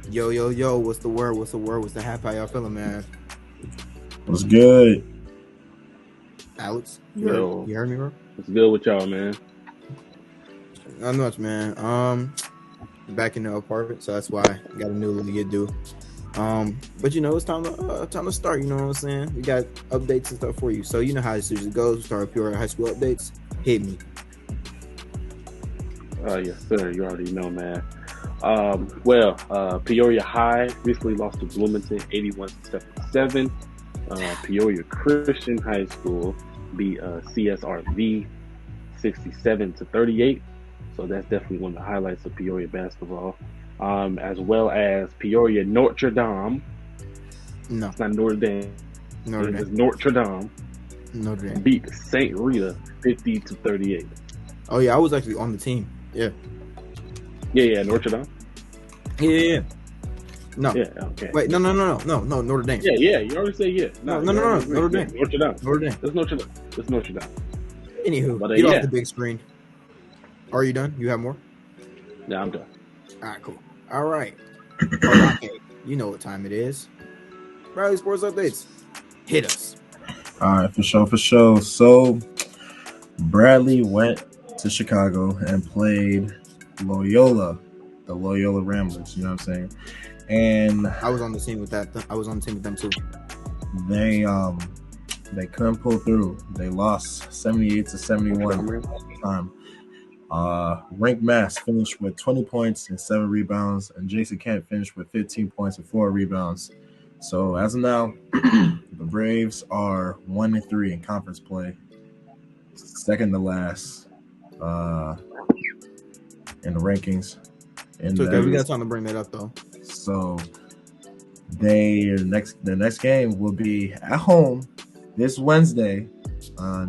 Yo, yo, yo, what's the word? What's the word? What's the happy? How y'all feeling, man? What's good? Alex, you heard, Yo, you heard me, bro? what's good with y'all, man? Not much, man. Back in the apartment, so that's why I got a new little to do. But it's time to start. You know what I'm saying? We got updates and stuff for you. So you know how this usually goes. We start with pure high school updates. Hit me. Yes, sir. You already know, man. Peoria High recently lost to Bloomington 81-77. Peoria Christian High School beat CSRV 67-38. So that's definitely one of the highlights of Peoria basketball. As well as Peoria Notre Dame. No, It's not Notre Dame. Notre It's Dame. Notre Dame. Notre Dame. Beat St. Rita 50-38. Oh yeah, I was actually on the team. Yeah. Yeah, Notre Dame. Yeah. No. Yeah, okay. Wait, no, Notre Dame. Yeah. You already said yeah. No, you already Notre agreed. Dame. Yeah, Notre Dame. Notre Dame. It's Notre Dame. It's Notre Dame. Anywho, But, get off yeah. the big screen. Are you done? You have more? Yeah, I'm done. All right, cool. All right. Okay, you know what time it is. Riley Sports Updates. Hit us. All right, for sure. So, Bradley went to Chicago and played Loyola, the Loyola Ramblers. You know what I'm saying? And I was on the team with that. I was on the team with them too. they couldn't pull through. They lost 78-71 time. Rink Mass finished with 20 points and 7 rebounds, and Jason Kent finished with 15 points and 4 rebounds. So as of now, the Braves are 1-3 in conference play, second to last in the rankings. It's okay. We got time to bring that up though. So the next game will be at home this Wednesday,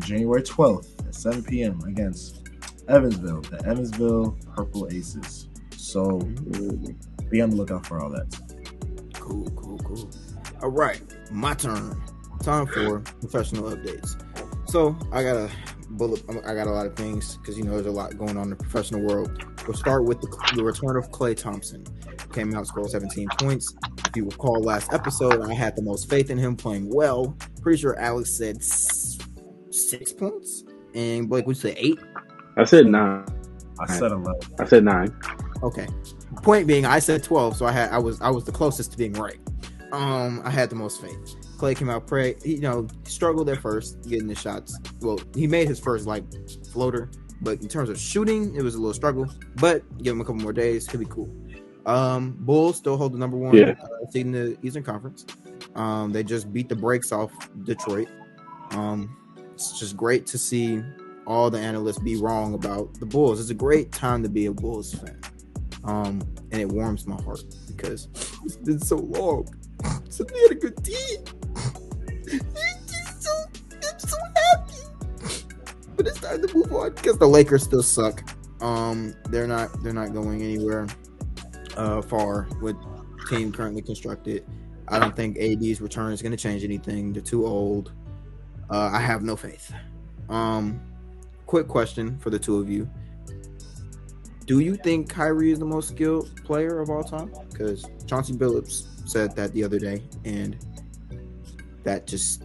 January 12th at 7 p.m. against Evansville, the Evansville Purple Aces. So be on the lookout for all that. Cool. All right, my turn. Time for professional updates. So I got a lot of things because there's a lot going on in the professional world. We'll start with the return of Klay Thompson. Came out, scored 17 points. If you recall last episode, I had the most faith in him playing well. Pretty sure Alex said 6 points, and Blake would say 8. I said 9. I said 11. I said 9. Okay. Point being, I said 12, so I was the closest to being right. I had the most faith. Klay came out, he struggled at first getting the shots. Well, he made his first floater, but in terms of shooting, it was a little struggle. But give him a couple more days, he'll be cool. Bulls still hold the number 1 seed in the Eastern Conference. They just beat the brakes off Detroit. It's just great to see all the analysts be wrong about the Bulls. It's a great time to be a Bulls fan. And it warms my heart because it's been so long since we had a good team. I'm so happy. But it's time to move on because the Lakers still suck. They're not going anywhere far with the team currently constructed. I don't think AD's return is going to change anything. They're too old. I have no faith. Quick question for the two of you. Do you think Kyrie is the most skilled player of all time? Because Chauncey Billups said that the other day, and that just...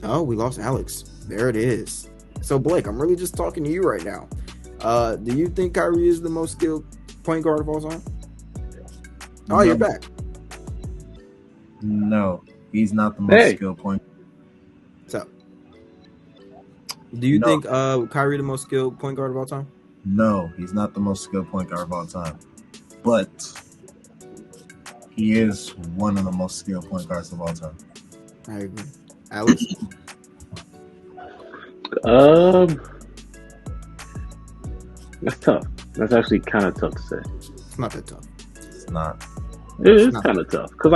Oh, we lost Alex. There it is. So, Blake, I'm really just talking to you right now. Do you think Kyrie is the most skilled point guard of all time? Oh, you're back. No, he's not the most skilled point. So, do you think Kyrie the most skilled point guard of all time? No, he's not the most skilled point guard of all time. But he is one of the most skilled point guards of all time. I agree. Alex? That's tough. That's actually kind of tough to say. It's not that tough. It's not. It's kind of tough because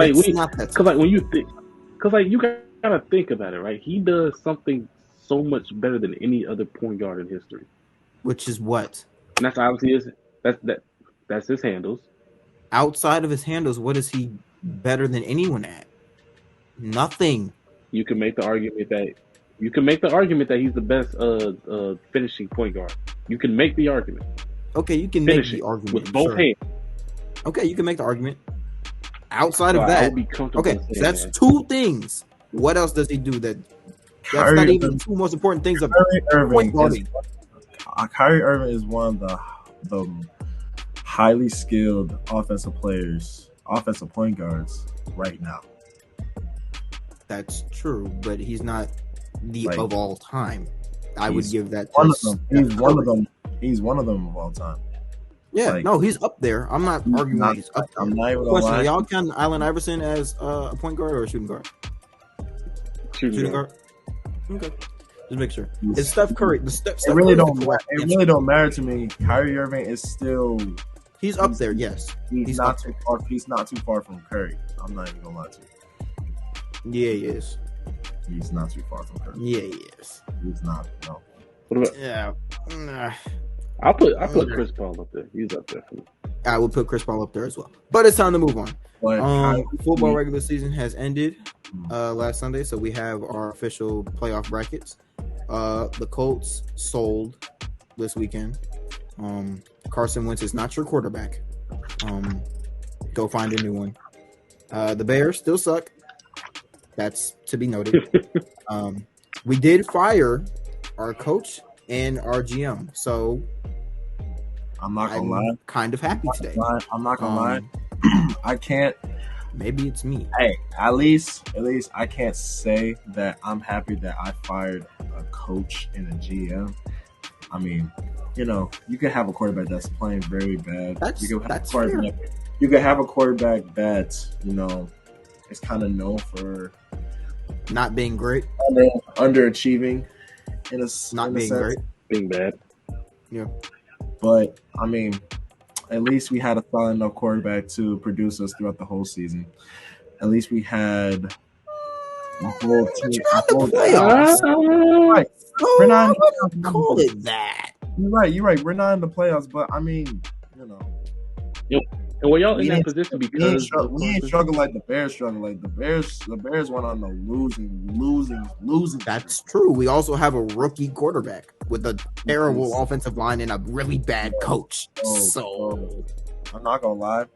when you think, you gotta think about it, right? He does something so much better than any other point guard in history. Which is what? And that's obviously that's his handles. Outside of his handles, what is he better than anyone at? Nothing. You can make the argument that he's the best finishing point guard. You can make the argument. Okay, you can make the argument with both hands. Okay, you can make the argument. Outside of that, okay, so that's two things. What else does he do that's not even two most important things of point guarding? Kyrie Irving is one of the highly skilled offensive point guards right now. That's true, but he's not the of all time. I would give that to one of them. He's one of them. He's one of them of all time. Yeah, no, he's up there. I'm not arguing that he's up there. I'm not even question: are y'all count Allen Iverson as a point guard or a shooting guard? Shooting guard. Okay, just make sure. It's Steph Curry. It really don't matter to me. Kyrie Irving is still. He's up there. Yes, he's not too far. He's not too far from Curry. I'm not even gonna lie to you. Yeah, he is. He's not too far from Curry. Yeah, he is. He's not. No. Yeah. I'll put Chris Paul up there. He's up there for me. I would put Chris Paul up there as well. But it's time to move on. Football regular season has ended last Sunday, so we have our official playoff brackets. The Colts sold this weekend. Carson Wentz is not your quarterback. Go find a new one. The Bears still suck. That's to be noted. We did fire our coach and our GM, so I'm not gonna lie. Kind of happy today. I'm not gonna lie. I can't. Maybe it's me. Hey, at least I can't say that I'm happy that I fired a coach and a GM. I mean, you can have a quarterback that's playing very bad. You can have a quarterback that is kind of known for not being great, underachieving, being bad. Yeah. But I mean, at least we had a solid enough quarterback to produce us throughout the whole season. At least we had a whole team. Right. We're not call it that. You're right. We're not in the playoffs, but I mean, And were y'all in that position because we ain't struggle like the Bears struggle. Like the Bears went on the losing. That's true. We also have a rookie quarterback with a terrible offensive line and a really bad coach. So I'm not gonna lie.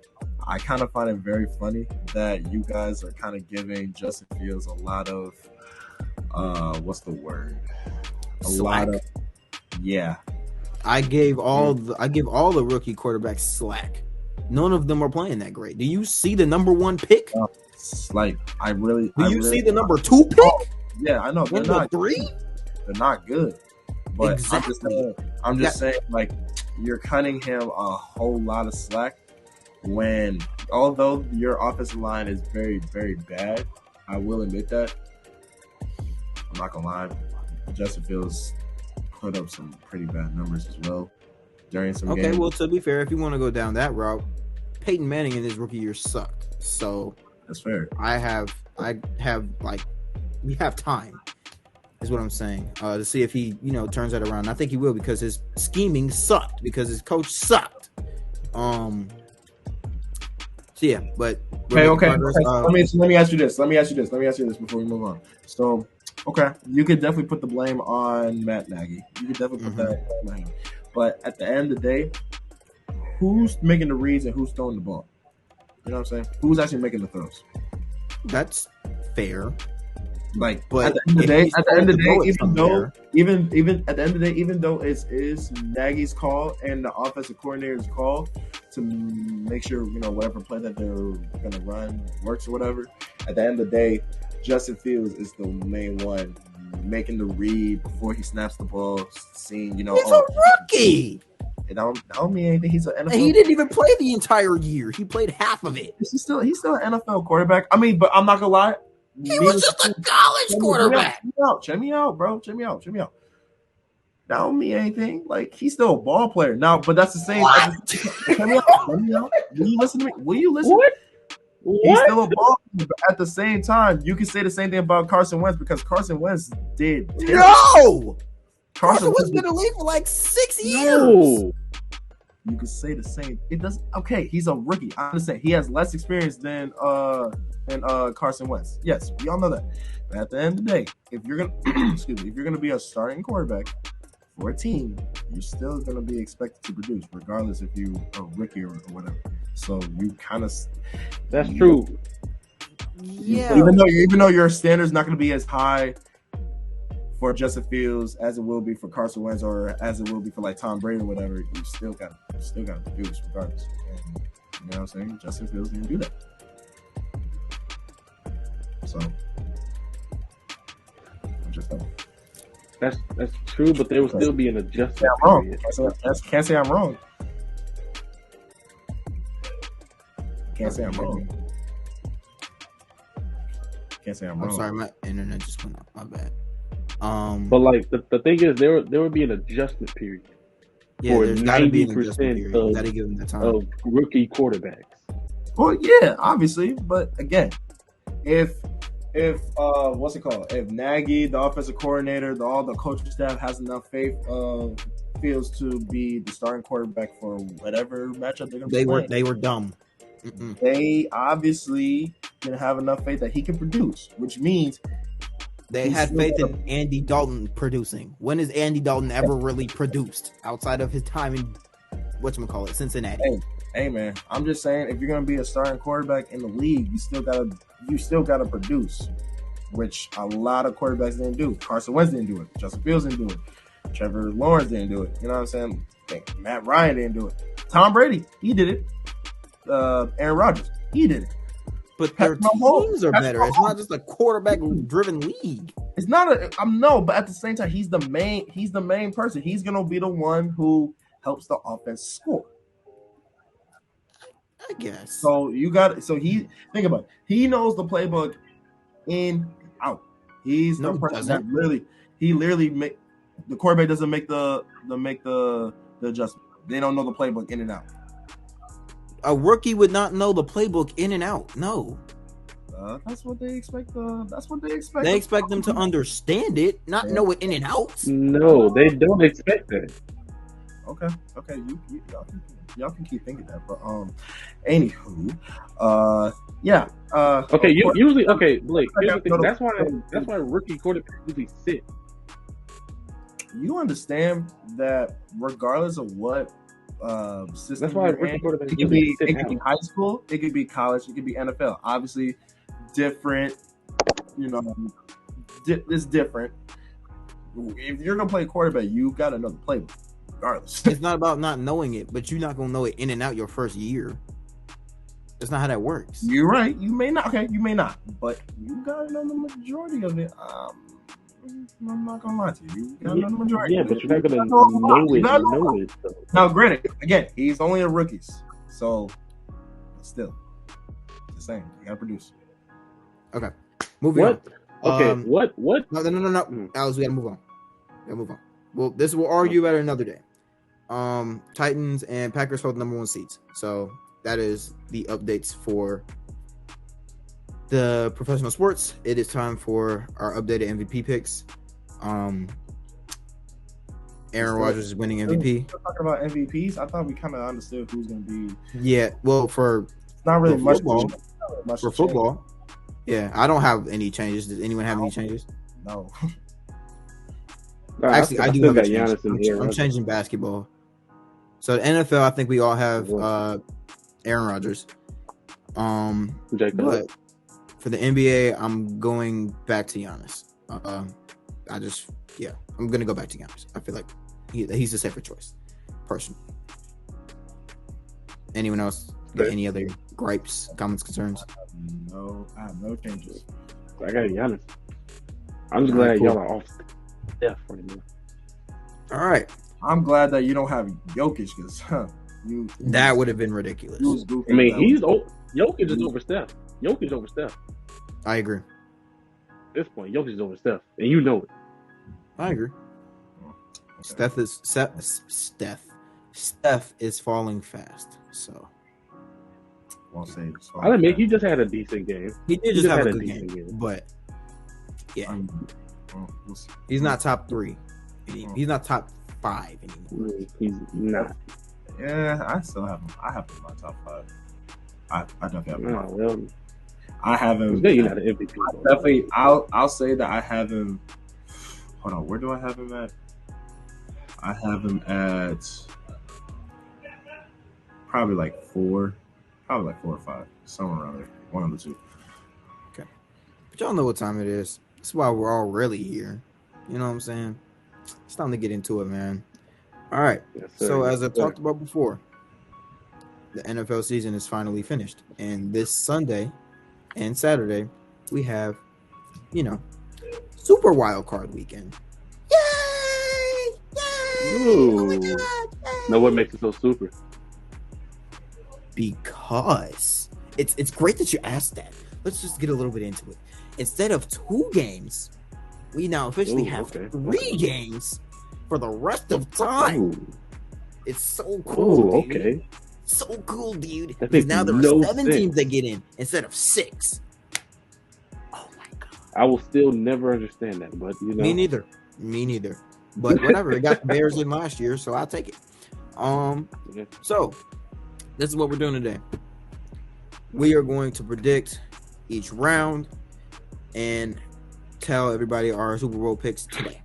I kind of find it very funny that you guys are kind of giving Justin Fields a lot of what's the word? Slack. Yeah. I give all the rookie quarterbacks slack. None of them are playing that great. Do you see the number one pick? Like Do you see the number 2 pick? Yeah, I know. They're not 3. They're not good. But exactly. I'm just saying, like, you're cutting him a whole lot of slack when, although your offensive line is very, very bad, I will admit that. I'm not gonna lie. Justin Fields put up some pretty bad numbers as well during some games. Okay, well, to be fair, if you want to go down that route, Peyton Manning in his rookie year sucked. So that's fair. We have time, is what I'm saying, to see if he, turns that around. I think he will because his scheming sucked because his coach sucked. So yeah, but okay. Let me ask you this before we move on. So, okay, you could definitely put the blame on Matt Nagy. You could definitely put that blame on him. But at the end of the day, who's making the reads and who's throwing the ball? You know what I'm saying? Who's actually making the throws? That's fair. But at the end of the day, even though it is Nagy's call and the offensive coordinator's call to make sure whatever play that they're gonna run works or whatever, at the end of the day, Justin Fields is the main one making the read before he snaps the ball, seeing he's a rookie. It don't mean anything. He's an NFL. And he didn't even play the entire year. He played half of it. He's still an NFL quarterback. I mean, but I'm not gonna lie. He was just a college quarterback. Check me out, bro. Check me out. That don't mean anything. Like, he's still a ball player now, but that's the same. Check me out. Will you listen to me? What? He's still a ball player, but at the same time, you can say the same thing about Carson Wentz because Carson Wentz did terrible. No! Carson Wentz been in the league for like 6 years. No. You could say the same. It does. Okay, he's a rookie. I understand. He has less experience than Carson Wentz. Yes, we all know that. But at the end of the day, if you're gonna be a starting quarterback for a team, you're still going to be expected to produce, regardless if you're a rookie or whatever. So you kind of that's true. Yeah. Even though your standard's not going to be as high for Justin Fields as it will be for Carson Wentz or as it will be for like Tom Brady or whatever, you still got to produce regardless. And, you know what I'm saying? Justin Fields didn't do that. So I'm just saying. That's true, but there will still be an adjustment. I'm wrong. Can't say I'm wrong. Can't say I'm wrong. Can't say I'm wrong. I'm sorry, my internet just went out. My bad. But like the thing is, there would be an adjustment period for 90% of rookie quarterbacks. Well, yeah, obviously, but again, if what's it called? If Nagy, the offensive coordinator, all the coaching staff has enough faith of Fields to be the starting quarterback for whatever matchup they're going to play, they were dumb. They obviously didn't have enough faith that he can produce, which means they had faith in Andy Dalton producing. When has Andy Dalton ever really produced outside of his time in Cincinnati? Hey man, I'm just saying, if you're gonna be a starting quarterback in the league, you still gotta produce, which a lot of quarterbacks didn't do. Carson Wentz didn't do it. Justin Fields didn't do it. Trevor Lawrence didn't do it. You know what I'm saying? Matt Ryan didn't do it. Tom Brady, he did it. Aaron Rodgers, he did it. But their teams are better. It's not just a quarterback-driven league. It's not but at the same time, he's the main person. He's gonna be the one who helps the offense score. I guess. So think about it. He knows the playbook in out. He's the person that literally make the quarterback doesn't make the adjustment. They don't know the playbook in and out. A rookie would not know the playbook in and out. No. That's what they expect. They expect them to understand it, not know it in and out. No, they don't expect that. Okay. Y'all can keep thinking that, but anywho, yeah. Okay, usually Blake. Here's the thing. That's why rookie quarterbacks usually sit. You understand that regardless of what system, that's why rookie quarterbacks it could be high school, it could be college, it could be NFL. Obviously, different. You know, it's different. If you're gonna play quarterback, you got to know the playbook. Regardless. It's not about not knowing it, but you're not gonna know it in and out your first year. That's not how that works. You're right. You may not. Okay, you may not, but you gotta know the majority of it. I'm not gonna lie to you. You gotta know the majority. Yeah, but you're not gonna know it. Now, granted, again, he's only a rookie, so still, the same. You gotta produce. Okay, moving on. Okay, what? No. Alex, we gotta move on. Well, this we'll argue at another day. Titans and Packers hold number 1 seeds. So that is the updates for the professional sports. It is time for our updated MVP picks. Aaron Rodgers is winning MVP. We're talking about MVPs. I thought we kind of understood who's going to be. Yeah, well, for not really much for football. Yeah, I don't have any changes. Does anyone have any changes? No. Actually, I do have a change. I'm changing basketball. So the NFL, I think we all have Aaron Rodgers. But for the NBA, I'm going back to Giannis. I'm gonna go back to Giannis. I feel like he's the safer choice, personally. Anyone else got any other gripes, comments, concerns? No, I have no changes. I got Giannis. I'm just glad y'all are off. Yeah, right now. All right. I'm glad that you don't have Jokic because that would have been ridiculous. I mean, Jokic is over Steph. Jokic over Steph. I agree. At this point, Jokic is over Steph, and you know it. I agree. Okay. Steph is falling fast. So. Won't say I'll admit he just had a decent game. He did just have a good game, but yeah. We'll see. He's not top 3. He's not top 5 anymore. He's not. Yeah, I still have him. I have him in my top 5. I definitely have him. Well, I have him. You're not an MVP. Definitely, I'll say that I have him. Hold on, where do I have him at? I have him at probably like 4 or 5, somewhere around there, one of the two. Okay, but y'all know what time it is. That's why we're all really here. You know what I'm saying? It's time to get into it, man. All right. Yes, so as I talked about before, the NFL season is finally finished, and this Sunday and Saturday we have, Super Wild Card Weekend. Yay! Yay! Ooh. Oh my God! Yay! Now, what makes it so super? Because it's great that you asked that. Let's just get a little bit into it. Instead of 2 games, we now officially have 3 games for the rest of time. Ooh. It's so cool. Ooh, okay. So cool, dude. Because now there are 7 teams that get in instead of 6. Oh my God. I will still never understand that, but Me neither. But whatever. It got the Bears in last year, so I'll take it. So this is what we're doing today. We are going to predict each round and tell everybody our Super Bowl picks today.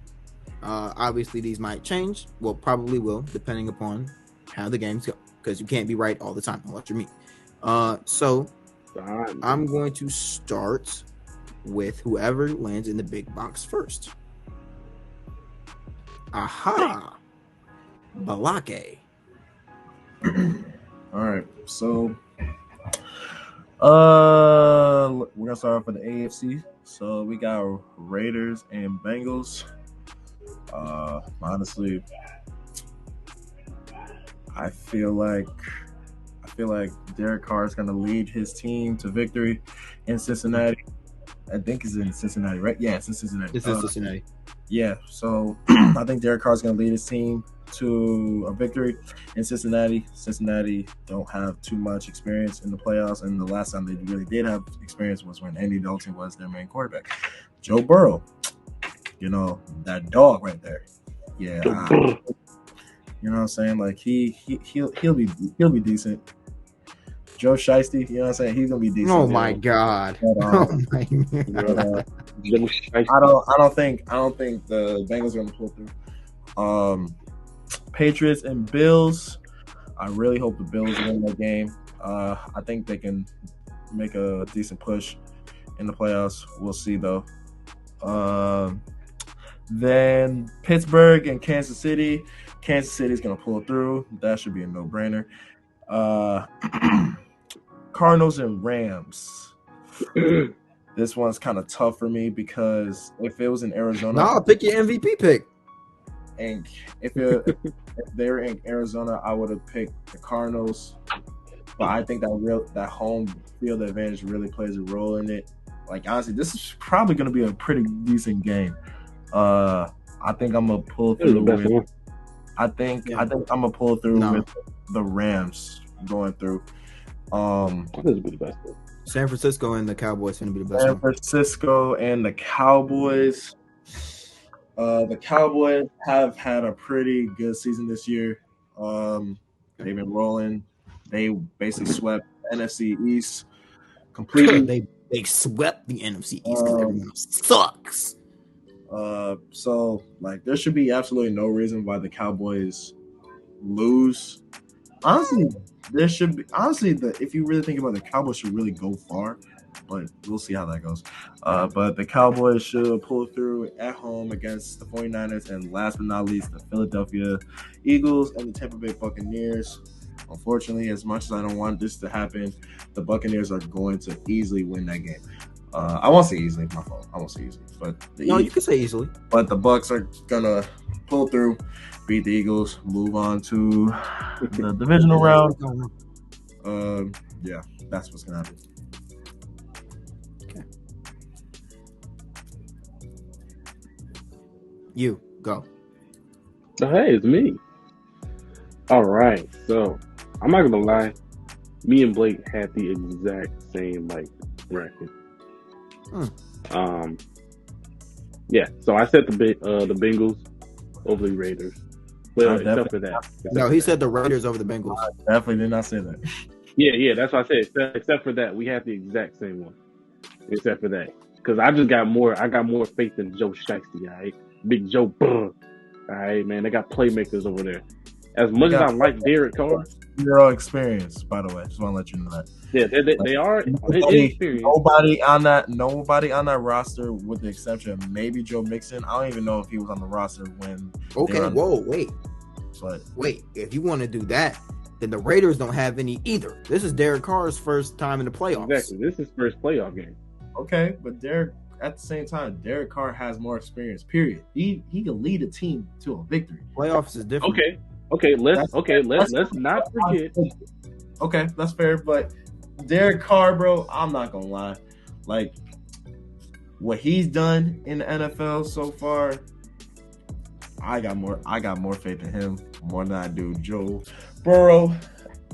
Obviously, these might change. Well, probably will, depending upon how the games go, because you can't be right all the time unless you're me. So I'm going to start with whoever lands in the big box first. Aha! Balake. All right, so we're gonna start off with the AFC. So we got Raiders and Bengals. Honestly, I feel like Derek Carr is gonna lead his team to victory in Cincinnati. I think it's in Cincinnati, right? Yeah, it's in Cincinnati. It's in Cincinnati. Yeah, so I think Derek Carr is gonna lead his team to a victory in Cincinnati. Cincinnati don't have too much experience in the playoffs, and the last time they really did have experience was when Andy Dalton was their main quarterback. Joe Burrow, that dog right there. Yeah, you know what I'm saying? Like he'll be decent. Joe Shiesty, you know what I'm saying? He's gonna be decent. Oh my God! I don't think the Bengals are gonna pull through. Patriots and Bills. I really hope the Bills win that game. I think they can make a decent push in the playoffs. We'll see though. Then Pittsburgh and Kansas City. Kansas City is gonna pull through. That should be a no-brainer. Cardinals and Rams. This one's kind of tough for me because if it was in Arizona, I'll pick your MVP pick. And if they were in Arizona, I would have picked the Cardinals. But I think that home field advantage really plays a role in it. Like honestly, this is probably going to be a pretty decent game. I think I'm gonna pull through with. I think I'm gonna pull through with the Rams going through. This will be the best one. San Francisco and the Cowboys going to be the best. San Francisco and the Cowboys. The Cowboys have had a pretty good season this year. They've been rolling. They basically swept the NFC East completely. They swept the NFC East because everyone sucks. So like there should be absolutely no reason why the Cowboys lose. Honestly, there should be. Honestly, if you really think about it, the Cowboys should really go far, but we'll see how that goes. But the Cowboys should pull through at home against the 49ers, and last but not least, the Philadelphia Eagles and the Tampa Bay Buccaneers. Unfortunately, as much as I don't want this to happen, the Buccaneers are going to easily win that game. I won't say easily, my fault. I won't say easily, but you can say easily. But the Bucs are gonna pull through, beat the Eagles, move on to the divisional round. Yeah, that's what's gonna happen. Okay. You go. Hey, it's me. All right, so I'm not gonna lie. Me and Blake had the exact same record. Yeah. So I said the Bengals over the Raiders. Well, except for that. No, he said the Raiders over the Bengals. I definitely did not say that. Yeah. That's what I said. Except for that, we have the exact same one. Except for that, because I got more faith in Joe Shiesty. Right? Big Joe. All right, man. They got playmakers over there. As much as I like Derek Carr, zero experience. By the way, just want to let you know that. Yeah, they are inexperienced. Nobody on that roster, with the exception of maybe Joe Mixon. I don't even know if he was on the roster when. Okay, wait. If you want to do that, then the Raiders don't have any either. This is Derek Carr's first time in the playoffs. Exactly. This is his first playoff game. Okay, but at the same time, Derek Carr has more experience. Period. He can lead a team to a victory. Playoffs is different. Okay. Let's not forget. Okay, that's fair. But Derek Carr, bro, I'm not gonna lie. Like what he's done in the NFL so far, I got more faith in him more than I do Joe Burrow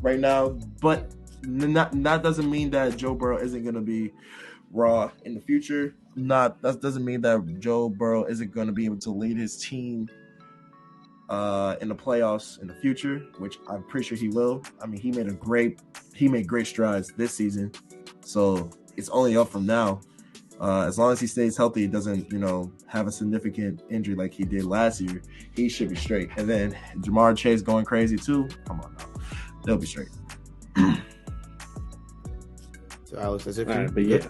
right now. But that doesn't mean that Joe Burrow isn't gonna be raw in the future. That doesn't mean that Joe Burrow isn't going to be able to lead his team in the playoffs in the future, which I'm pretty sure he will. I mean, he made great strides this season, so it's only up from now. As long as he stays healthy, he doesn't, have a significant injury like he did last year, he should be straight. And then Jamar Chase going crazy too. Come on now, they'll be straight. So Alex, that's it. But yeah.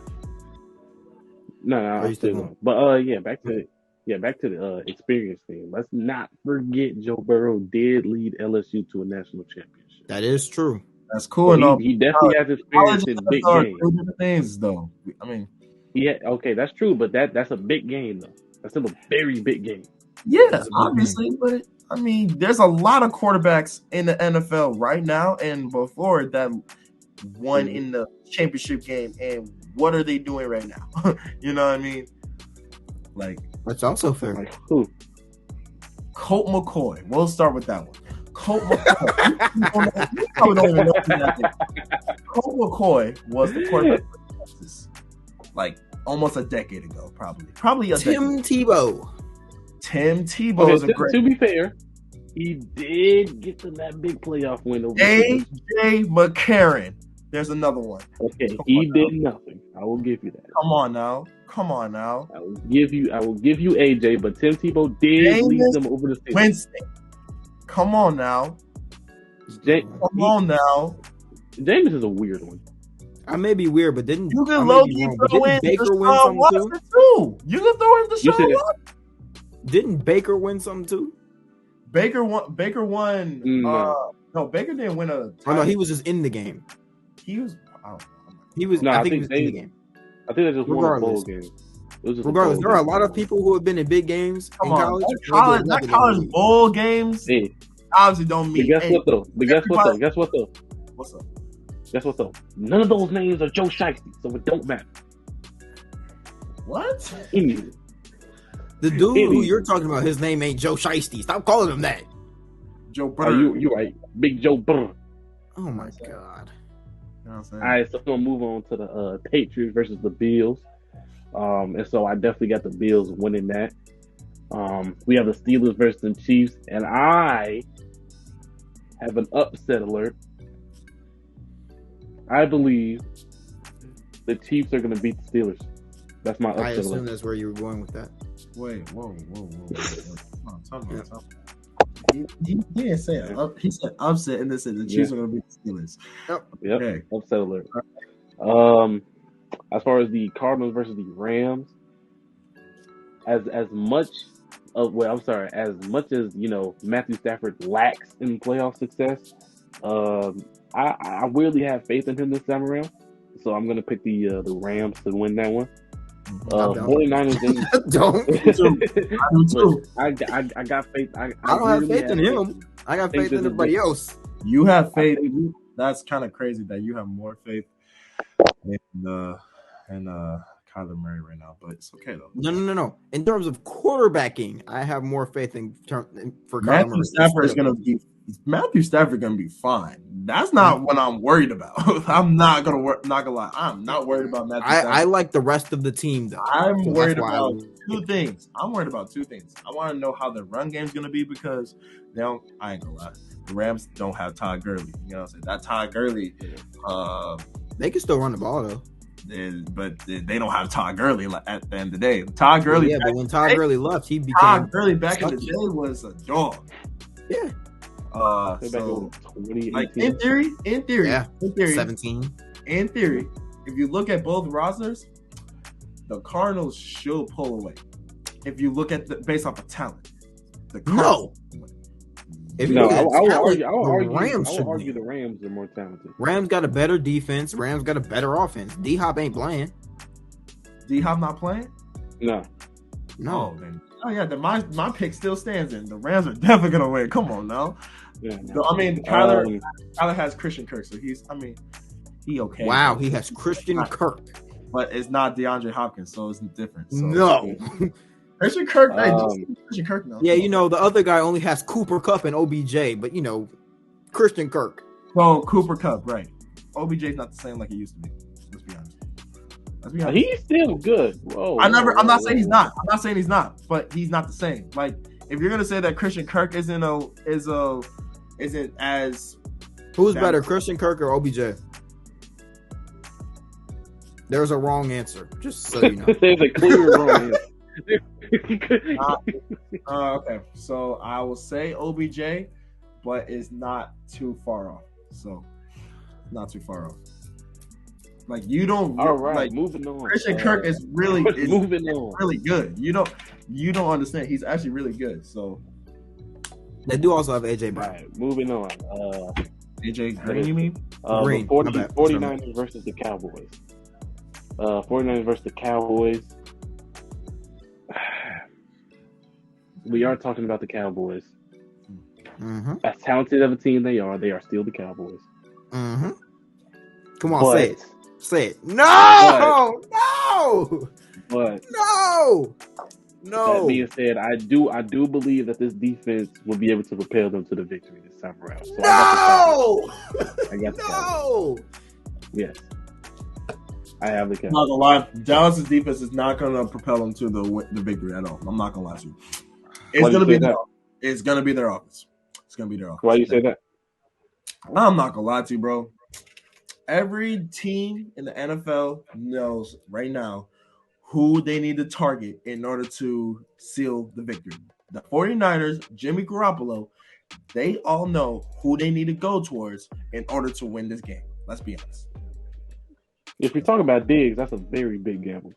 No, I'm still going. But back to the experience thing. Let's not forget Joe Burrow did lead LSU to a national championship. That is true. That's cool. So he definitely has experience in big games. Two different things, though. I mean, that's true, but that's a big game though. That's still a very big game. Yeah, obviously, but there's a lot of quarterbacks in the NFL right now and before that won in the championship game, and what are they doing right now? You know what I mean? Like, that's also fair. Like who? Colt McCoy. We'll start with that one. Colt McCoy. You probably don't even know who that is. Colt McCoy was the quarterback for Texas, like almost a decade ago, probably a Tim Tebow. Tim Tebow is a great. To be fair, he did get to that big playoff win over AJ McCarron. There's another one. Okay, he did nothing. I will give you that. Come on now. I will give you AJ, but Tim Tebow did lead them over the Steelers. Winston. Come on now. Come on now. Jameis is a weird one. I may be weird, but didn't you can low-key throw in Baker win something too? You can throw in Deshaun Watson. Didn't Baker win something too? Baker won. No, Baker didn't win a title. Oh no, he was just in the game. He was. No, I think he was in the game. I think they just won a bowl game. Regardless, there are a lot of people who have been in big games in college. College bowl games obviously don't mean. Guess what though? What's up? Guess what though? None of those names are Joe Shiesty, so it don't matter. What? The dude who you're talking about, his name ain't Joe Shiesty. Stop calling him that. Joe Burrow. You right. Big Joe Burrow. Oh my God. You know what I'm saying? All right, so we're going to move on to the Patriots versus the Bills. And so I definitely got the Bills winning that. We have the Steelers versus the Chiefs, and I have an upset alert. I believe the Chiefs are going to beat the Steelers. That's my upset alert. I assume that's where you were going with that. Wait, whoa. Come on. He didn't say it. He said upset, and then said the Chiefs are going to beat the Steelers. Yep. Okay. Upset alert. As far as the Cardinals versus the Rams, as much as Matthew Stafford lacks in playoff success, I weirdly have faith in him this time around. So I'm going to pick the Rams to win that one. 49ers I got faith. I don't have faith in him. I got faith in everybody else. You have faith. That's kind of crazy that you have more faith in Kyler Murray right now, but it's okay though. No. In terms of quarterbacking, I have more faith for Kyler Murray. Matthew Stafford gonna be fine. That's not what I'm worried about. I'm not gonna lie. I'm not worried about Matthew Stafford. I like the rest of the team though. I'm worried about two things. I want to know how the run game's gonna be because I ain't gonna lie. The Rams don't have Todd Gurley. You know what I'm saying? That Todd Gurley. They can still run the ball though. But they don't have Todd Gurley at the end of the day. Todd Gurley, but when Todd Gurley left, he became Todd Gurley back in the day was a dog. Yeah. So like in theory, 17. In theory, if you look at both rosters, the Cardinals should pull away. If you look at based off of talent, the Cardinals. If no, I would argue the the Rams are more talented. Rams got a better defense. Rams got a better offense. D-Hop ain't playing. D-Hop not playing? No. Oh, then. Oh, yeah. Then my pick still stands in. The Rams are definitely going to win. Come on now. Yeah, no. So, I mean, Kyler has Christian Kirk, so he okay. Wow, he has Christian Kirk. But it's not DeAndre Hopkins, so it's different. So. No. Christian Kirk, Christian Kirk, no. Yeah, the other guy only has Cooper Kupp and OBJ, but Christian Kirk. Well, Cooper Kupp, right? OBJ's not the same like he used to be. Let's be honest. He's still good. I'm not saying he's not. I'm not saying he's not, but he's not the same. Like if you're gonna say that Christian Kirk isn't as who's better, Christian Kirk or OBJ? There's a wrong answer, just so you know. There's a clear wrong answer. Okay, so I will say OBJ, but it's not too far off. So, not too far off. Like you don't. All right, like, moving on. Christian Kirk is really really good. You don't understand. He's actually really good. So they do also have AJ Brown. Right, moving on. AJ Green, you mean? Green. 49ers versus the Cowboys. 49ers versus the Cowboys. We are talking about the Cowboys. Mm-hmm. As talented of a team they are still the Cowboys. Mm-hmm. Come on, say it. No! But no! That being said, I do believe that this defense will be able to propel them to the victory this time around. So I got the Cowboys. Yes. I have the Cowboys. I'm not gonna lie, Dallas' defense is not gonna propel them to the victory at all. I'm not gonna lie to you. It's gonna be their offense. It's gonna be their offense. Why do you say that? I'm not gonna lie to you, bro. Every team in the NFL knows right now who they need to target in order to seal the victory. The 49ers, Jimmy Garoppolo, they all know who they need to go towards in order to win this game. Let's be honest. If we talk about Diggs, that's a very big gamble.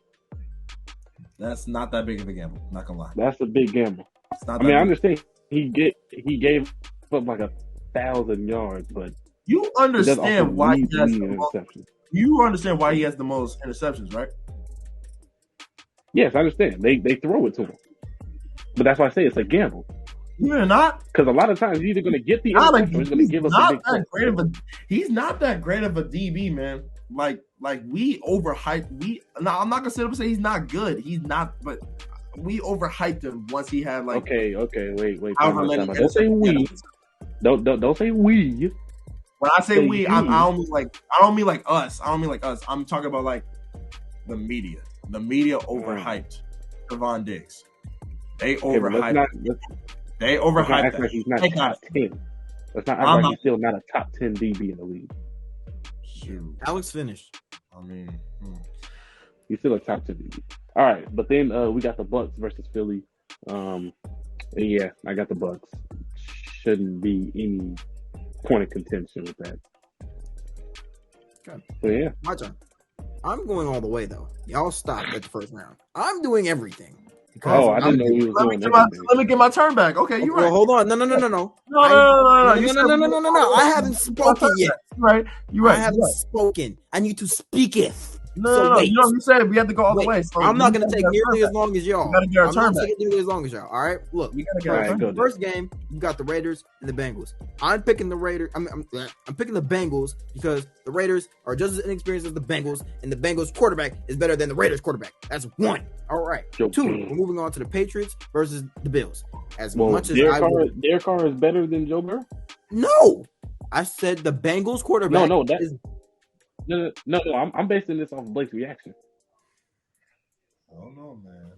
That's not that big of a gamble. Not gonna lie. That's a big gamble. I understand he gave up like 1,000 yards, but you understand why he has the most interceptions. You understand why he has the most interceptions, right? Yes, I understand. They throw it to him, but that's why I say it's a gamble. You're not, because a lot of times you're either going to get the interception or he's going to give us a big play. He's not that great of a DB, man. Like we overhyped. I'm not gonna sit up and say he's not good. He's not, but we overhyped him once he had like. Okay, wait. Don't say we. Don't say we. When I say we, I don't mean like us. I'm talking about like the media. The media overhyped Trevon Diggs. They overhyped. They overhyped. Like he's not top 10. Let's not act like he's still not a top 10 DB in the league. Shoot. Alex finished. I mean, he's still a top 10 DB. All right, but then we got the Bucks versus Philly. Yeah, I got the Bucks. Shouldn't be any point of contention with that. Okay. So yeah, my turn. I'm going all the way though. Y'all stopped at the first round. I'm doing everything. I didn't know he was doing everything. Let me get my turn back. Okay, you're right. Well, hold on. No. No. I haven't spoken yet. Right. You're right. I haven't spoken. I need to speaketh. No. You know what you said? We have to go all the way. So I'm not going to take nearly as long as y'all. We got to get our turn back. Nearly as long as y'all. All right. Look, we got to get our turn. First game, you got the Raiders and the Bengals. I'm picking the Raiders. I'm picking the Bengals because the Raiders are just as inexperienced as the Bengals, and the Bengals quarterback is better than the Raiders quarterback. That's one. All right. Two. We're moving on to the Patriots versus the Bills. Derek Carr is better than Joe Burrow? No, I said the Bengals quarterback. No. I'm basing this off Blake's reaction. I don't know, man.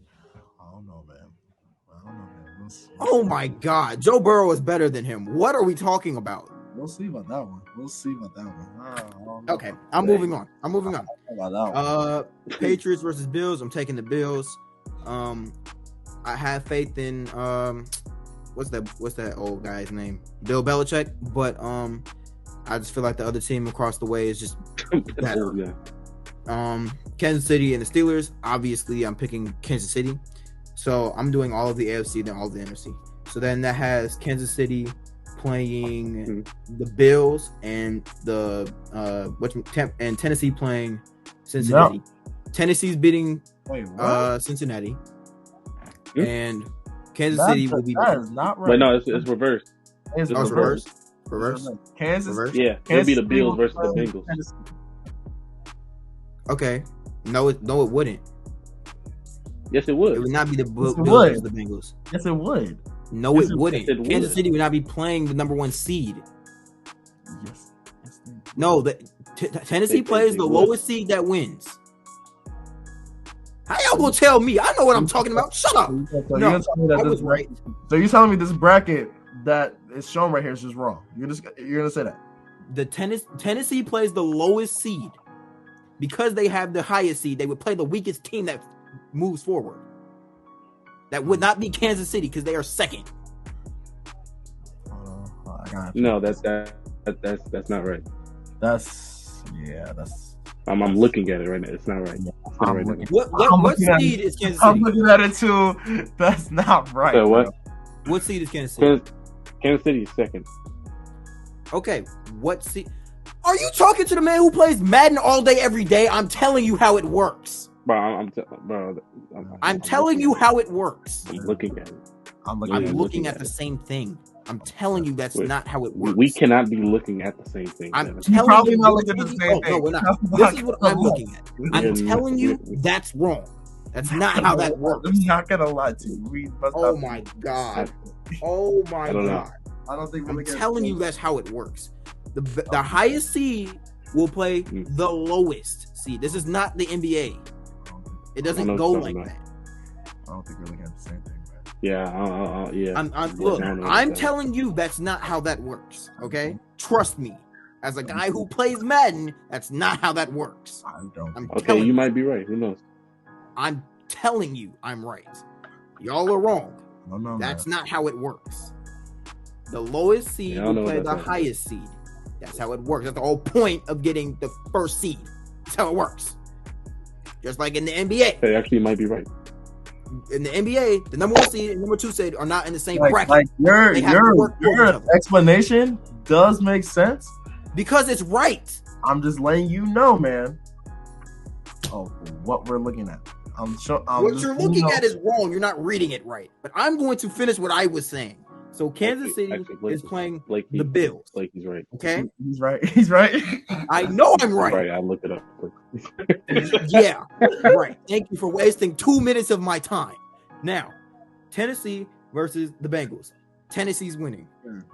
Oh my God, Joe Burrow is better than him. What are we talking about? We'll see about that one. Okay, I'm moving on. How about that one? Patriots versus Bills. I'm taking the Bills. I have faith in what's that old guy's name? Bill Belichick. But I just feel like the other team across the way is just better. Yeah. Kansas City and the Steelers. Obviously, I'm picking Kansas City. So I'm doing all of the AFC, then all of the NFC. So then that has Kansas City playing the Bills and the and Tennessee playing Cincinnati. No. Tennessee's beating Wait, what? Cincinnati, Hmm? and Kansas City will be. That is not right. But no, it's reversed. It's Oh, it's reversed. reverse. Kansas. Reverse. Yeah, it'll Kansas be the City Bills will versus the play Bengals. Tennessee. Okay. No, it wouldn't. Yes, it It would. would not be the Bills would. versus the Bengals. Yes, it would. No, Yes, it it- wouldn't. yes, it Kansas would. City would not be playing the number one seed. Yes. No, Tennessee They plays the would. lowest seed that wins. How y'all gonna tell me? I know what I'm talking about. Shut up. So No, you're telling me I that was this right. So you're telling me this bracket that is shown right here is just wrong. You're gonna say that. The Tennessee plays the lowest seed because they have the highest seed. They would play the weakest team that moves forward. That would not be Kansas City because they are second. I got you. No, that's not right. That's I'm looking at it right now. It's not right. It's not I'm right. looking- What I'm what looking at seed is Kansas I'm City? looking at it too. That's not right. So what? bro. What seed is Kansas City? Kansas City is second. Okay, what seed? Are you talking to the man who plays Madden all day, every day? I'm telling you how it works. Bro, I'm telling you how it works. I'm looking at it. I'm looking I'm at it. looking at the same thing. I'm telling you that's Wait. not how it works. We cannot be looking at the same thing. I'm Devin. telling probably you. not looking at the same No, thing. we're not. This is what I'm looking at. I'm Yeah, telling you we- that's wrong. That's not how that works. I'm not gonna lie to you. We must Oh not- my god. Oh my I don't know. god. I don't think we're I'm looking at telling the you same- that's how it works. The highest seed will play the lowest seed. This is not the NBA. It doesn't I know go what like you're that. I don't think we're looking at the same thing, man. Yeah, yeah. Look, I know I'm that. telling you that's not how that works. Okay, trust me. As a guy who plays Madden, that's not how that works. I don't. I'm Okay, telling you might be right. Who knows? I'm telling you, I'm right. Y'all are wrong. No, no, That's not how it works. The lowest seed Yeah, I don't will know play what the that's highest seed. That's how it works. That's the whole point of getting the first seed. That's how it works. Just like in the NBA. They actually might be right. In the NBA, the number one seed and number two seed are not in the same bracket like They have to work for each your other. explanation does make sense. because it's right. I'm just letting you know, man. Oh, what we're looking at. What you're looking at is wrong. You're not reading it right. But I'm going to finish what I was saying. So Kansas City Blake is playing Blake, the Bills. Blake, he's right. Okay, He's right. He's right. I know I'm right. Right, I looked it up. Yeah, right. Thank you for wasting 2 minutes of my time. Now, Tennessee versus the Bengals. Tennessee's winning.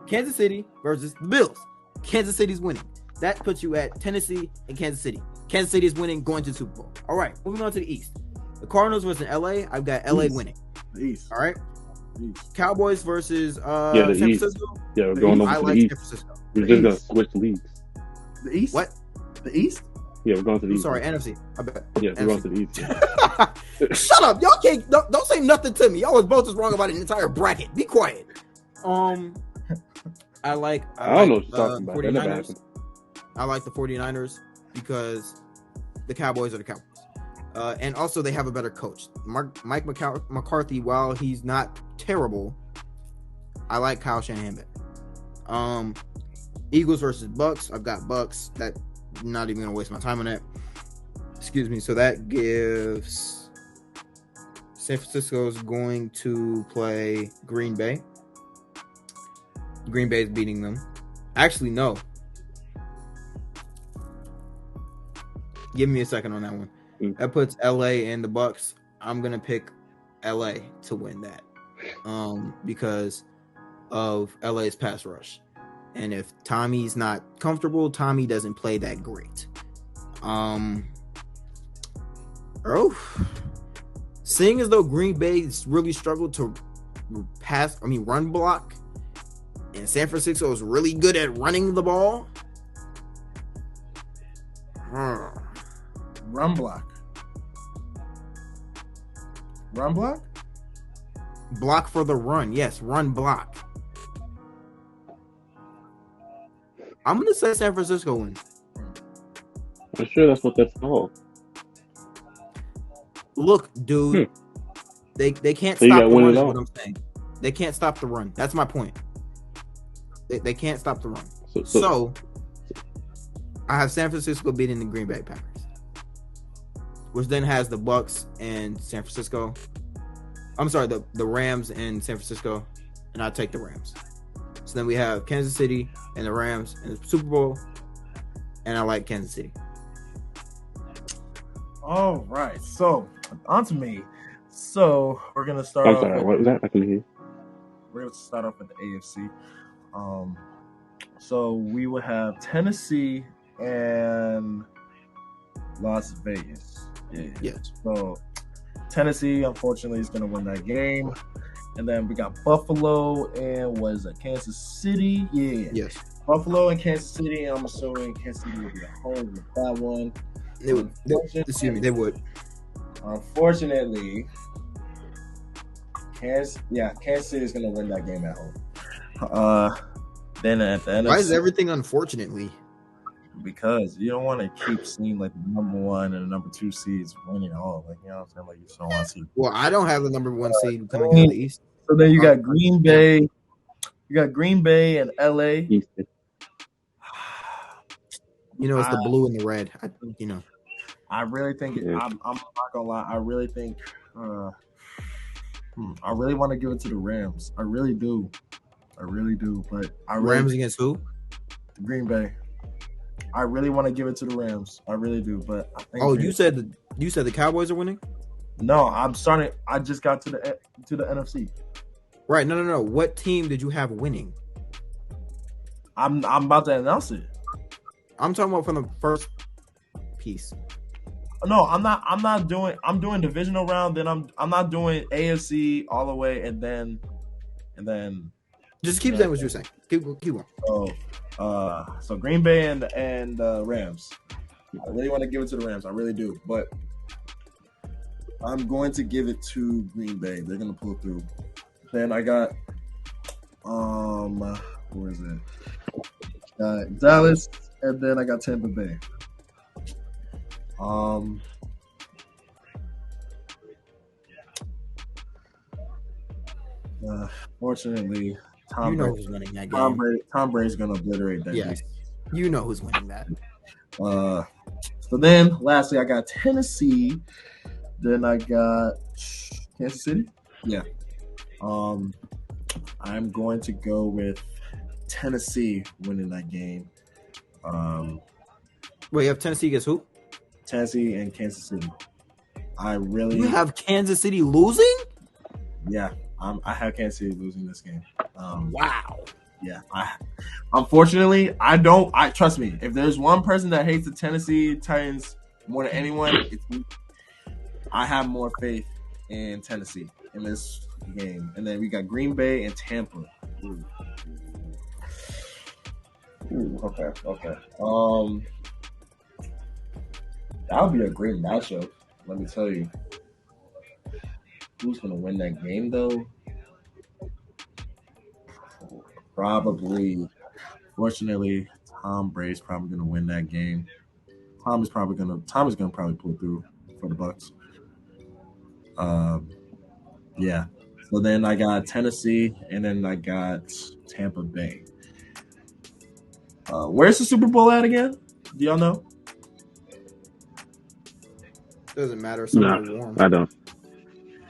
Kansas City versus the Bills. Kansas City's winning. That puts you at Tennessee and Kansas City. Kansas City is winning, going to the Super Bowl. All right, moving on to the East. The Cardinals versus LA. I've got LA East. winning. East. All right. East. Cowboys versus the San East. Francisco. Yeah, we're going over I to like the San East. Francisco. We're The just gonna East. switch leagues. The East. What? The East. Yeah, we're going to the I'm East. sorry, NFC. I bet. Yeah, we're going to the East. Shut up. Y'all can't don't say nothing to me. Y'all was both just wrong about an entire bracket. Be quiet. I like I don't know what you're talking about. That never 49ers. happened. I like the 49ers because the Cowboys are the Cowboys. And also they have a better coach. Mike McCarthy, while he's not terrible, I like Kyle Shanahan better. Eagles versus Bucks. I've got Bucks. That not even gonna waste my time on that. Excuse me. So that gives San Francisco's going to play Green Bay. Green Bay is beating them. Actually, no. Give me a second on that one. That puts LA and the Bucks. I'm gonna pick LA to win that. Because of LA's pass rush. And if Tommy's not comfortable, Tommy doesn't play that great. Seeing as though Green Bay really struggled to run block, and San Francisco is really good at running the ball. Run block. Run block? Block for the run. Yes, run block. I'm going to say San Francisco wins. I'm sure that's what that's called. Look, dude, they can't So you stop gotta the win run, it is all. what I'm saying. They can't stop the run. That's my point. They can't stop the run. So I have San Francisco beating the Green Bay Packers, which then has the Bucks and San Francisco. I'm sorry, the Rams and San Francisco, and I take the Rams. So then we have Kansas City and the Rams in the Super Bowl, and I like Kansas City. All right, so on to me. So we're gonna start. I'm sorry, what was that? I couldn't hear. We're gonna start off with the AFC. So we will have Tennessee and Las Vegas. Yeah. Yes. So Tennessee, unfortunately, is gonna win that game. And then we got Buffalo and what is it? Kansas City. Yeah. Yes. Buffalo and Kansas City. I'm assuming Kansas City will be at home with that one. They would. They would. Unfortunately, Kansas City is gonna win that game at home. Then at the end, Why is everything unfortunately? Because you don't want to keep seeing like the number 1 and the number 2 seeds winning all. Like, you know what I'm saying? Like, you just don't want to see. Well, I don't have the number 1 seed coming out of the East. So then you got Green Bay. You got Green Bay and LA. Houston. You know, it's the blue and the red. I really think I'm not gonna lie. I really think I really want to give it to the Rams. I really do. But Rams against who? Green Bay. I really want to give it to the Rams. I really do. But I think you said the Cowboys are winning? No, I'm starting. I just got to the NFC. Right. No. What team did you have winning? I'm about to announce it. I'm talking about from the first piece. No, I'm not. I'm doing divisional round. Then I'm not doing AFC all the way, and then. Just keep saying what you're saying. Keep on. So Green Bay and Rams. I really want to give it to the Rams. I really do, but I'm going to give it to Green Bay. They're going to pull through. Then I got where is it? Dallas, and then I got Tampa Bay. Fortunately, who's winning that game. Tom Brady's gonna obliterate that. Yes, you know who's winning that. So then, lastly, I got Tennessee. Then I got Kansas City. Yeah. I'm going to go with Tennessee winning that game. Wait, you have Tennessee against who? Tennessee and Kansas City. You have Kansas City losing? Yeah. I have Kansas City losing this game. Wow. Yeah. Unfortunately, I trust me. If there's one person that hates the Tennessee Titans more than anyone, it's me. I have more faith in Tennessee in this game. And then we got Green Bay and Tampa. Okay. That would be a great matchup. Let me tell you. Who's going to win that game, though? Probably. Fortunately, Tom Brady's probably going to win that game. Tom is going to probably pull through for the Bucks. Yeah. So then I got Tennessee, and then I got Tampa Bay. Where's the Super Bowl at again? Do y'all know? Doesn't matter. It's warm. I don't.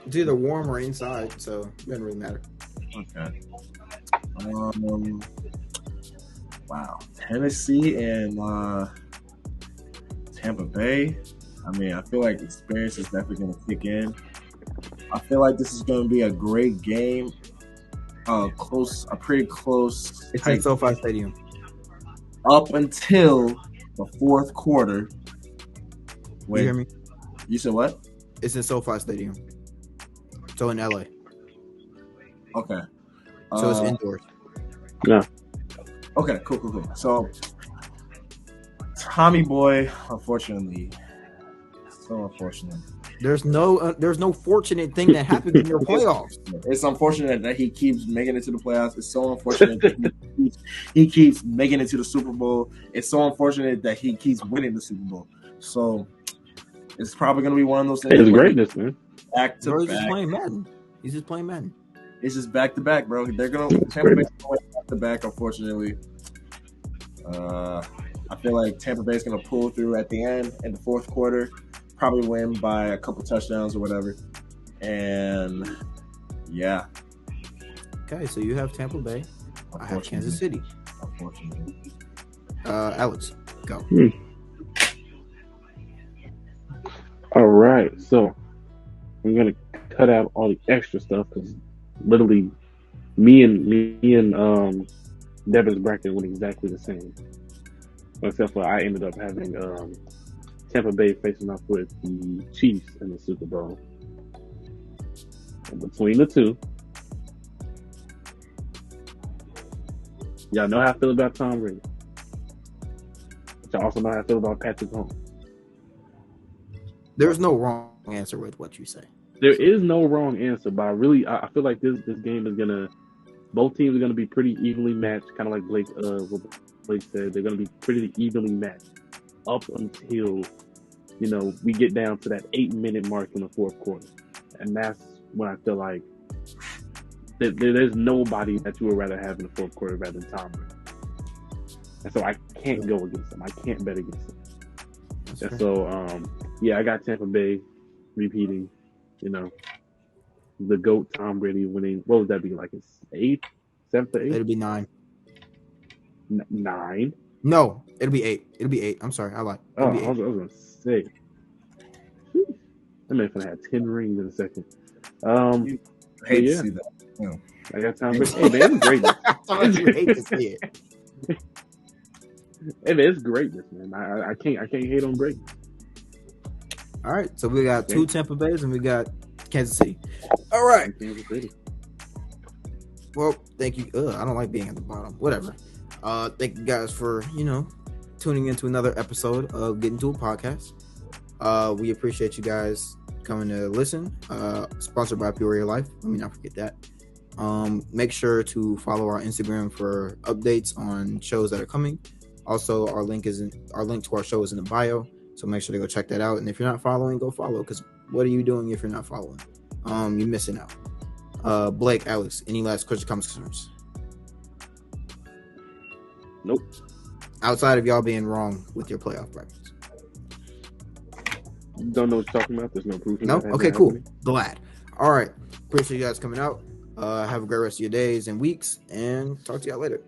It's either warm or inside, so it doesn't really matter. Okay. Wow. Tennessee and Tampa Bay. I mean, I feel like experience is definitely going to kick in. I feel like this is going to be a great game. Pretty close. It's in SoFi Stadium. Up until the fourth quarter. You hear me? You said what? It's in SoFi Stadium. So in LA. Okay. So it's indoors. Yeah. Okay, cool. So, Tommy Boy, unfortunately, so unfortunate. There's no fortunate thing that happens in your playoffs. It's unfortunate that he keeps making it to the playoffs. It's so unfortunate that he keeps making it to the Super Bowl. It's so unfortunate that he keeps winning the Super Bowl. So it's probably going to be one of those things. It's greatness, man. Back to Bro, back. He's just playing Madden. It's just back to back, bro. They're going to Tampa Bay's going back to back. Unfortunately, I feel like Tampa Bay's going to pull through at the end in the fourth quarter. Probably win by a couple touchdowns or whatever. And yeah. Okay, so you have Tampa Bay. I have Kansas City. Unfortunately. Alex, go. All right, so I'm gonna cut out all the extra stuff because literally, me and Devin's bracket went exactly the same, except for I ended up having Tampa Bay facing off with the Chiefs in the Super Bowl. And between the two, y'all know how I feel about Tom Brady. But y'all also know how I feel about Patrick Mahomes. There's no wrong answer with what you say. There is no wrong answer, but I feel like this game is gonna, both teams are gonna be pretty evenly matched, kind of like what Blake said. They're gonna be pretty evenly matched up until we get down to that 8-minute mark in the fourth quarter, and that's when I feel like there's nobody that you would rather have in the fourth quarter rather than Tom Brady. And so I can't go against him. I can't bet against him. And so I got Tampa Bay repeating. The GOAT Tom Brady winning. What would that be like? It's 8, 7th to 8. It'll be 9. 9. No, it'll be 8. It'll be 8. I'm sorry, I lied. I was gonna say. That man's gonna have 10 rings in a second. I hate to see that. Yeah. I got Tom Brady. Hey man, it's greatness. You hate to see it. Hey man, it's greatness, man. I can't hate on Brady. All right, so we got 2 Tampa Bays and we got Kansas City. All right. Kansas City. Well, thank you. I don't like being at the bottom. Whatever. Thank you guys for tuning into another episode of Getting to a Podcast. We appreciate you guys coming to listen. Sponsored by Peoria Life. Let me not forget that. Make sure to follow our Instagram for updates on shows that are coming. Also, our link to our show is in the bio. So make sure to go check that out. And if you're not following, go follow. Because what are you doing if you're not following? You're missing out. Blake, Alex, any last questions, comments, concerns? Nope. Outside of y'all being wrong with your playoff brackets. Don't know what you're talking about. There's no proof. No? Okay, cool. Glad. All right. Appreciate you guys coming out. Have a great rest of your days and weeks. And talk to y'all later.